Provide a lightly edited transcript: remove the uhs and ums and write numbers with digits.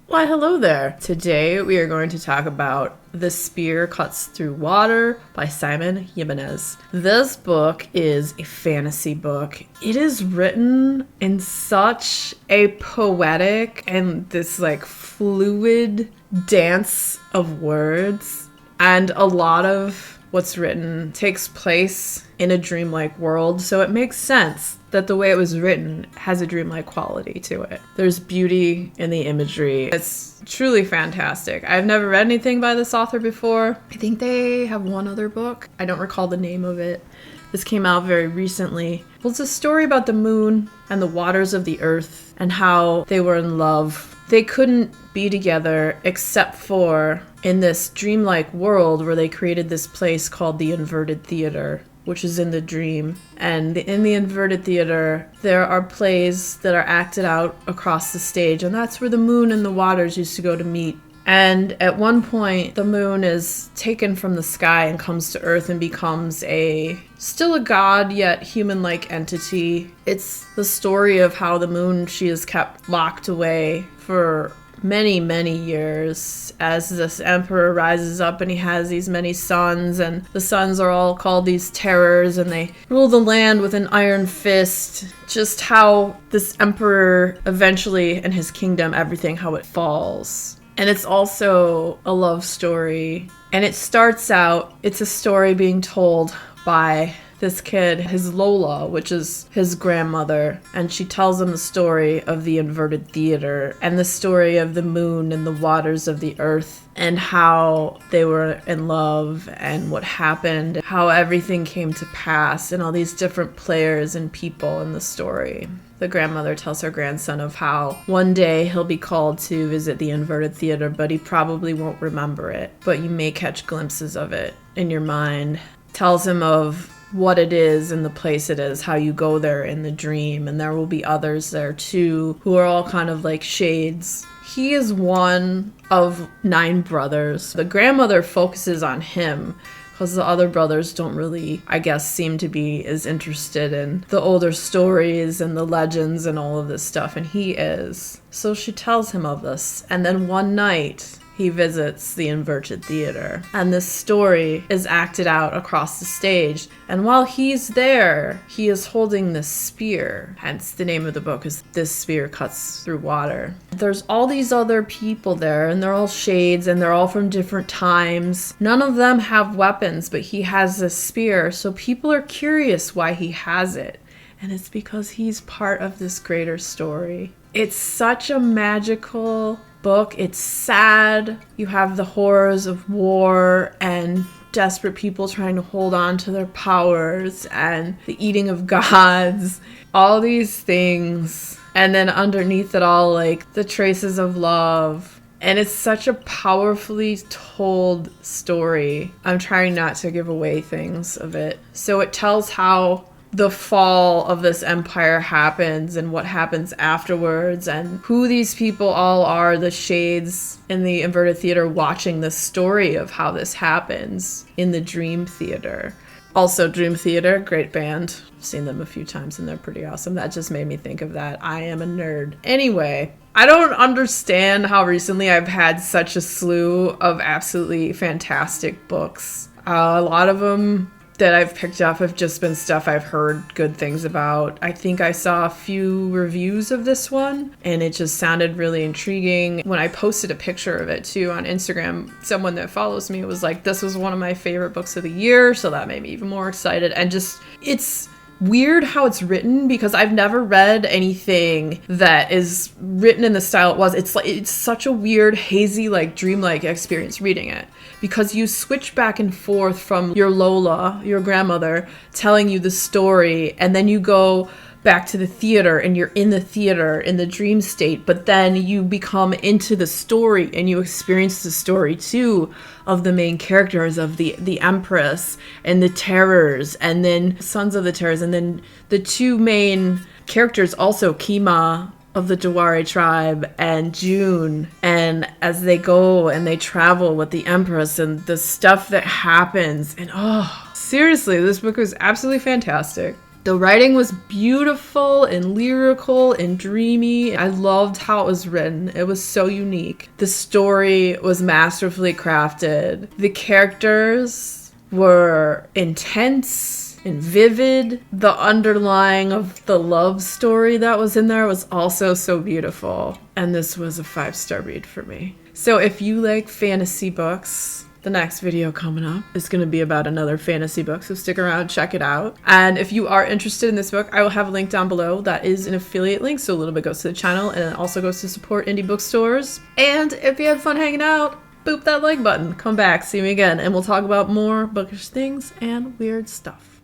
Why, hello there. Today we are going to talk about The Spear Cuts Through Water by Simon Jimenez. This book is a fantasy book. It is written in such a poetic and this fluid dance of words, and a lot of what's written takes place in a dreamlike world, so it makes sense that the way it was written has a dreamlike quality to it. There's beauty in the imagery. It's truly fantastic. I've never read anything by this author before. I think they have one other book. I don't recall the name of it. This came out very recently. Well, it's a story about the moon and the waters of the earth and how they were in love. They couldn't be together except for in this dreamlike world where they created this place called the Inverted Theater, which is in the dream. And in the Inverted Theater, there are plays that are acted out across the stage, and that's where the moon and the waters used to go to meet. And at one point, the moon is taken from the sky and comes to Earth and becomes still a god, yet human-like entity. It's the story of how the moon, she is kept locked away for many, many years as this emperor rises up and he has these many sons, and the sons are all called these terrors and they rule the land with an iron fist. Just how this emperor eventually and his kingdom, everything, how it falls. And it's also a love story. And it starts out, it's a story being told by this kid, his Lola, which is his grandmother, and she tells him the story of the Inverted Theater and the story of the moon and the waters of the earth and how they were in love and what happened, how everything came to pass, and all these different players and people in the story. The grandmother tells her grandson of how one day he'll be called to visit the Inverted Theater, but he probably won't remember it, but you may catch glimpses of it in your mind. Tells him of what it is and the place it is, how you go there in the dream, and there will be others there too who are all kind of like shades. He is one of 9 brothers. The grandmother focuses on him because the other brothers don't really, I guess, seem to be as interested in the older stories and the legends and all of this stuff, and he is. So she tells him of this, and then one night he visits the Inverted Theater, and this story is acted out across the stage. And while he's there, he is holding this spear. Hence the name of the book is This Spear Cuts Through Water. There's all these other people there, and they're all shades, and they're all from different times. None of them have weapons, but he has this spear, so people are curious why he has it. And it's because he's part of this greater story. It's such a magical book. It's sad. You have the horrors of war and desperate people trying to hold on to their powers and the eating of gods, all these things. And then underneath it all, the traces of love. And it's such a powerfully told story. I'm trying not to give away things of it. So it tells how the fall of this empire happens and what happens afterwards and who these people all are, the shades in the Inverted Theater, watching the story of how this happens in the Dream Theater. Also, Dream Theater, great band. I've seen them a few times and they're pretty awesome. That just made me think of that. I am a nerd. Anyway, I don't understand how recently I've had such a slew of absolutely fantastic books. A lot of them that I've picked up have just been stuff I've heard good things about. I think I saw a few reviews of this one and it just sounded really intriguing. When I posted a picture of it too on Instagram, someone that follows me was like, this was one of my favorite books of the year, so that made me even more excited. And just, it's weird how it's written because I've never read anything that is written in the style it was. It's such a weird, hazy, dreamlike experience reading it because you switch back and forth from your Lola, your grandmother, telling you the story, and then you go back to the theater and you're in the theater in the dream state, but then you become into the story and you experience the story too of the main characters, of the Empress and the Terrors, and then Sons of the Terrors, and then the 2 main characters also, Kima of the Dewari tribe and June, and as they go and they travel with the Empress and the stuff that happens, and seriously, this book was absolutely fantastic. The writing was beautiful and lyrical and dreamy. I loved how it was written. It was so unique. The story was masterfully crafted. The characters were intense and vivid. The underlying of the love story that was in there was also so beautiful. And this was a 5-star read for me. So if you like fantasy books, the next video coming up is going to be about another fantasy book, so stick around, check it out. And if you are interested in this book, I will have a link down below that is an affiliate link, so a little bit goes to the channel and it also goes to support indie bookstores. And if you had fun hanging out, boop that like button, come back, see me again, and we'll talk about more bookish things and weird stuff.